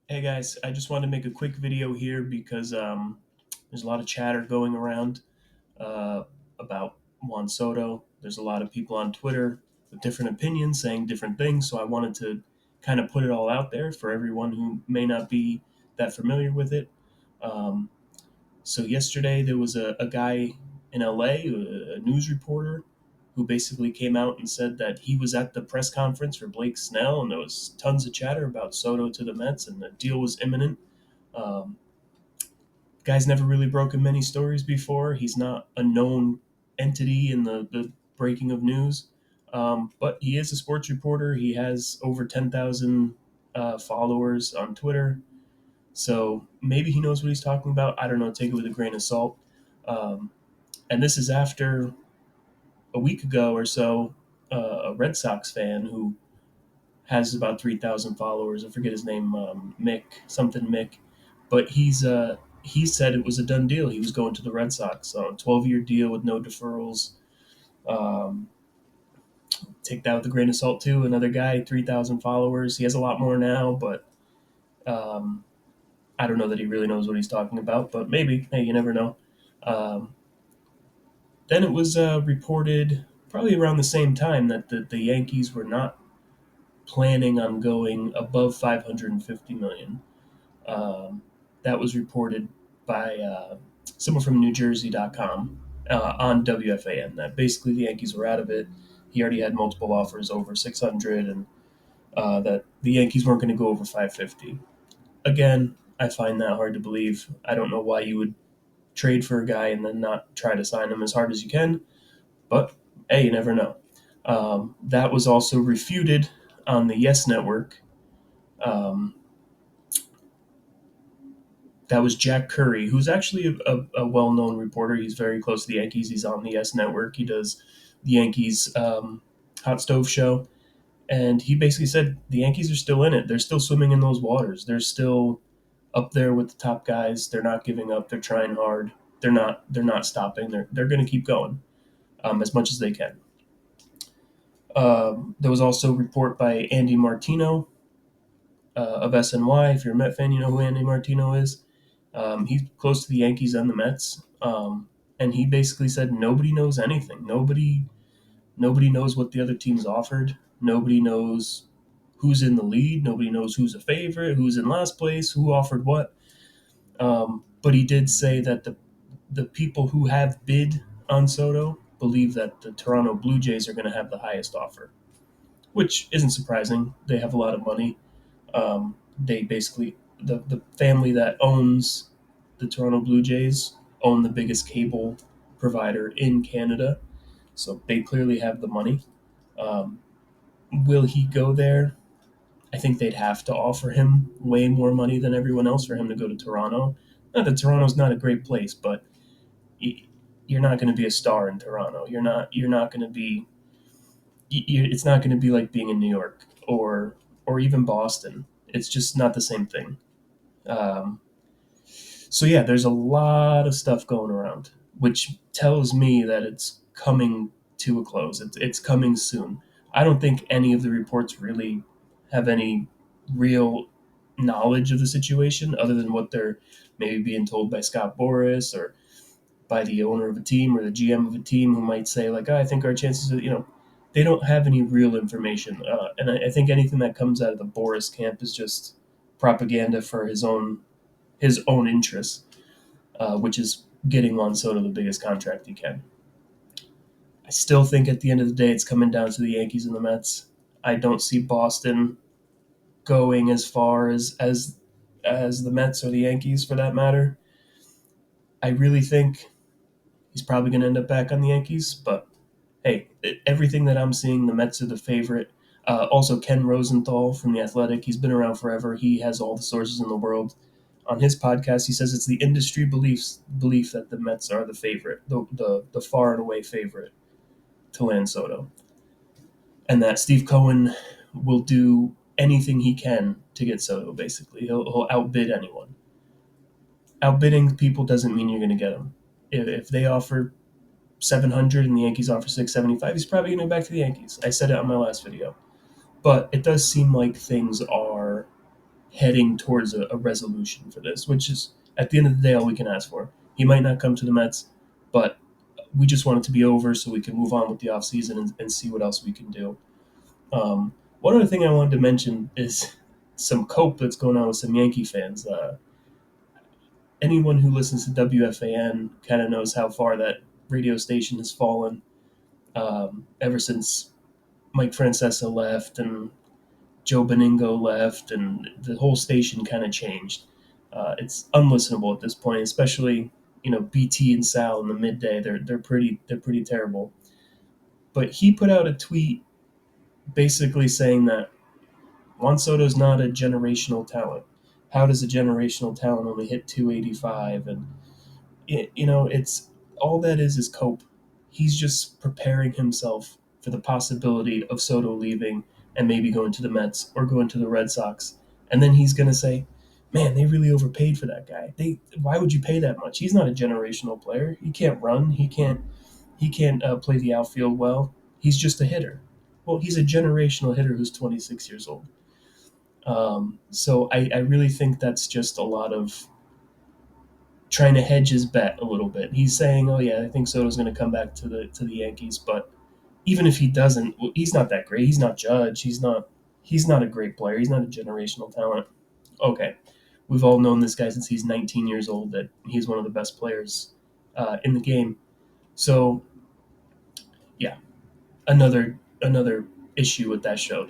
Hey guys, I just wanted to make a quick video here because there's a lot of chatter going around uh, about Juan Soto. There's a lot of people on Twitter with different opinions saying different things, so I wanted to kind of put it all out there for everyone who may not be that familiar with it. Um, so yesterday there was a guy in LA, a news reporter, who basically came out and said that he was at the press conference for Blake Snell, and there was tons of chatter about Soto to the Mets, and the deal was imminent. Um, Guy's never really broken many stories before. He's not a known entity in the breaking of news, but he is a sports reporter. He has over 10,000 followers on Twitter. So maybe he knows what he's talking about. I don't know. Take it with a grain of salt. Um, and this is after a week ago or so, a Red Sox fan who has about 3,000 followers. I forget his name, Mick, something Mick. But he said it was a done deal. He was going to the Red Sox on a 12-year deal with no deferrals. Um, Take that with a grain of salt, too. Another guy, 3,000 followers. He has a lot more now, but um, I don't know that he really knows what he's talking about, but maybe. Hey, you never know. Um, then it was reported probably around the same time that the Yankees were not planning on going above 550 million. Um, that was reported by someone from NewJersey.com on WFAN. That basically the Yankees were out of it. He already had multiple offers over 600, and that the Yankees weren't going to go over 550. Again, I find that hard to believe. I don't know why you would trade for a guy and then not try to sign him as hard as you can, but hey, you never know. That was also refuted on the Yes Network. Um, that was Jack Curry, who's actually a well-known reporter. He's very close to the Yankees. He's on the Yes Network. He does the Yankees hot stove show, and he basically said the Yankees are still in it. They're still swimming in those waters. They're still up there with the top guys. They're not giving up. They're trying hard. They're not stopping. They're going to keep going as much as they can. There was also a report by Andy Martino of SNY. If you're a Met fan, you know who Andy Martino is. He's close to the Yankees and the Mets, and he basically said nobody knows anything. Nobody knows what the other teams offered. Nobody knows who's in the lead. Nobody knows who's a favorite, who's in last place, who offered what. But he did say that the people who have bid on Soto believe that the Toronto Blue Jays are going to have the highest offer, which isn't surprising. They have a lot of money. They basically the family that owns the Toronto Blue Jays own the biggest cable provider in Canada, so they clearly have the money. Um, will he go there? I think they'd have to offer him way more money than everyone else for him to go to Toronto. Not that Toronto's not a great place, but you're not going to be a star in Toronto. You're not going to be. It's not going to be like being in New York or even Boston. It's just not the same thing. Um, so yeah, there's a lot of stuff going around, which tells me that it's coming to a close. It's coming soon. I don't think any of the reports really have any real knowledge of the situation other than what they're maybe being told by Scott Boras or by the owner of a team or the GM of a team who might say like, oh, I think our chances are, they don't have any real information. And I think anything that comes out of the Boris camp is just propaganda for his own interests, which is getting Juan Soto the biggest contract he can. I still think at the end of the day, it's coming down to the Yankees and the Mets. I don't see Boston going as far as the Mets or the Yankees for that matter. I really think he's probably going to end up back on the Yankees, but hey, everything that I'm seeing, the Mets are the favorite. Also, Ken Rosenthal from The Athletic, he's been around forever. He has all the sources in the world. On his podcast, he says it's the industry belief that the Mets are the favorite, the far and away favorite to land Soto, and that Steve Cohen will do anything he can to get Soto. Basically, he'll outbid anyone. Outbidding people doesn't mean you're going to get him. If they offer 700 and the Yankees offer 675, he's probably going to go back to the Yankees. I said it on my last video. But it does seem like things are heading towards a resolution for this, which is at the end of the day all we can ask for. He might not come to the Mets, but we just want it to be over so we can move on with the offseason and see what else we can do. One other thing I wanted to mention is some cope that's going on with some Yankee fans. Anyone who listens to WFAN kind of knows how far that radio station has fallen ever since Mike Francesa left and Joe Beningo left, and the whole station kind of changed. It's unlistenable at this point, especially BT and Sal in the midday. They're pretty terrible. But he put out a tweet basically saying that Juan Soto's not a generational talent. How does a generational talent only hit 285? And it's all that is cope. He's just preparing himself for the possibility of Soto leaving and maybe going to the Mets or going to the Red Sox. And then he's going to say, "Man, they really overpaid for that guy. Why would you pay that much? He's not a generational player. He can't run. He can't play the outfield well. He's just a hitter." Well, he's a generational hitter who's 26 years old. So I really think that's just a lot of trying to hedge his bet a little bit. He's saying, "Oh yeah, I think Soto's going to come back to the Yankees," but even if he doesn't, well, he's not that great. He's not Judge. He's not a great player. He's not a generational talent. Okay, we've all known this guy since he's 19 years old. That he's one of the best players in the game. So yeah, another issue with that show.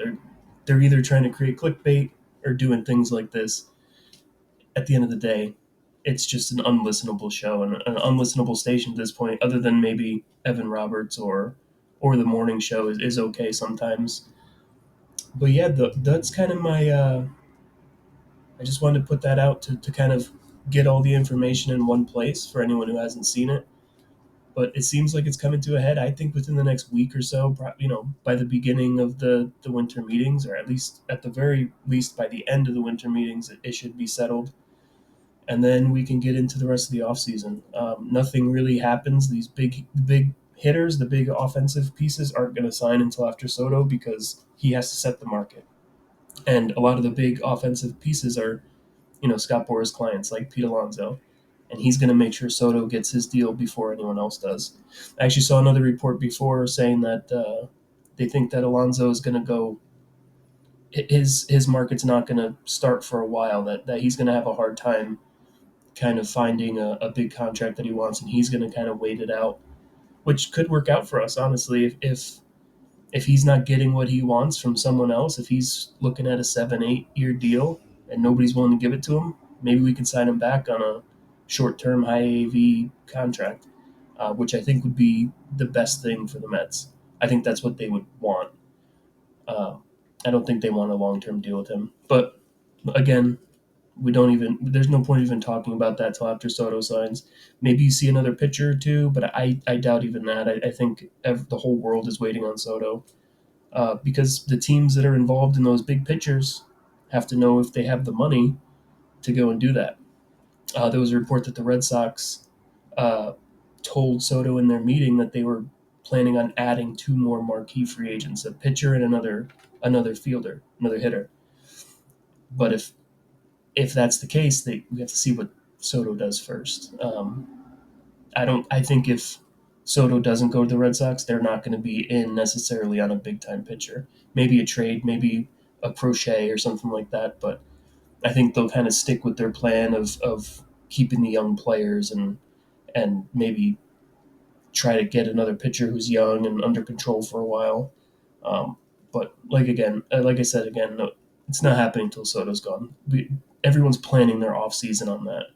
They're either trying to create clickbait or doing things like this. At the end of the day, it's just an unlistenable show and an unlistenable station at this point. Other than maybe Evan Roberts or the morning show is okay sometimes. But yeah, that's kind of my. I just wanted to put that out to kind of get all the information in one place for anyone who hasn't seen it. But it seems like it's coming to a head. I think within the next week or so, by the beginning of the winter meetings, or at the very least by the end of the winter meetings, it should be settled, and then we can get into the rest of the offseason. Nothing really happens. These big hitters, the big offensive pieces, aren't going to sign until after Soto because he has to set the market. And a lot of the big offensive pieces are, Scott Boras clients like Pete Alonso, and he's going to make sure Soto gets his deal before anyone else does. I actually saw another report before saying that they think that Alonso is going to go. His market's not going to start for a while. That he's going to have a hard time kind of finding a big contract that he wants, and he's going to kind of wait it out, which could work out for us honestly if he's not getting what he wants from someone else. If he's looking at a 7-8 year deal and nobody's willing to give it to him, maybe we can sign him back on a short-term high AV contract, which I think would be the best thing for the Mets. I think that's what they would want. uh, I don't think they want a long-term deal with him, but again, we don't even there's no point even talking about that till after Soto signs. Maybe you see another pitcher or two, but I doubt even that. I think the whole world is waiting on Soto, because the teams that are involved in those big pitchers have to know if they have the money to go and do that. There was a report that the Red Sox uh, told Soto in their meeting that they were planning on adding two more marquee free agents, a pitcher and another fielder, another hitter. But if that's the case, we have to see what Soto does first. I don't. I think if Soto doesn't go to the Red Sox, they're not going to be in necessarily on a big time pitcher. Maybe a trade, maybe a crochet or something like that. But I think they'll kind of stick with their plan of keeping the young players and maybe try to get another pitcher who's young and under control for a while. Um, but like I said again, no, it's not happening until Soto's gone. Everyone's planning their off season on that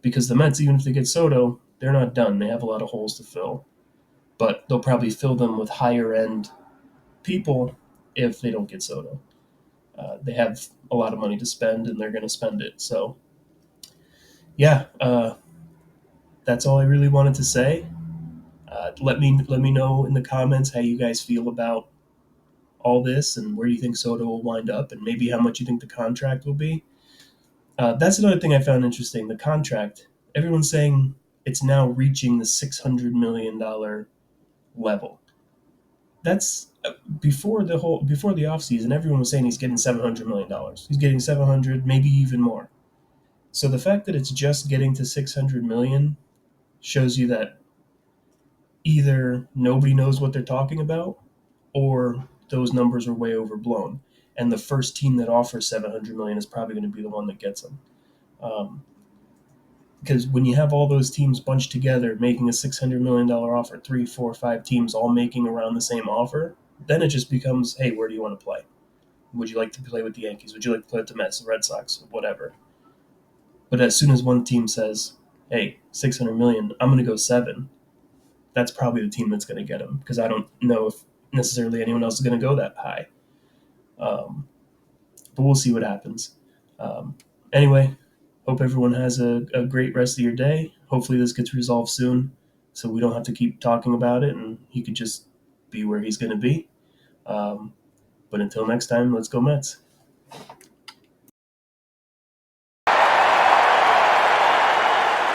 because the Mets, even if they get Soto, they're not done. They have a lot of holes to fill, but they'll probably fill them with higher end people if they don't get Soto. They have a lot of money to spend, and they're going to spend it. So, yeah, that's all I really wanted to say. Let me know in the comments how you guys feel about all this and where you think Soto will wind up, and maybe how much you think the contract will be. That's another thing I found interesting. The contract. Everyone's saying it's now reaching the $600 million level. That's before the offseason, everyone was saying he's getting $700 million. He's getting 700, maybe even more. So the fact that it's just getting to 600 million shows you that either nobody knows what they're talking about, or those numbers are way overblown. And the first team that offers 700 million is probably going to be the one that gets them. Um, because when you have all those teams bunched together making a $600 million offer, three, four, five teams all making around the same offer, then it just becomes, hey, where do you want to play? Would you like to play with the Yankees? Would you like to play with the Mets, the Red Sox, whatever? But as soon as one team says, hey, 600 million, I'm going to go seven, that's probably the team that's going to get him, because I don't know if necessarily anyone else is going to go that high. Um, but we'll see what happens. Anyway, hope everyone has a great rest of your day. Hopefully, this gets resolved soon so we don't have to keep talking about it and he could just be where he's going to be. But until next time, let's go Mets.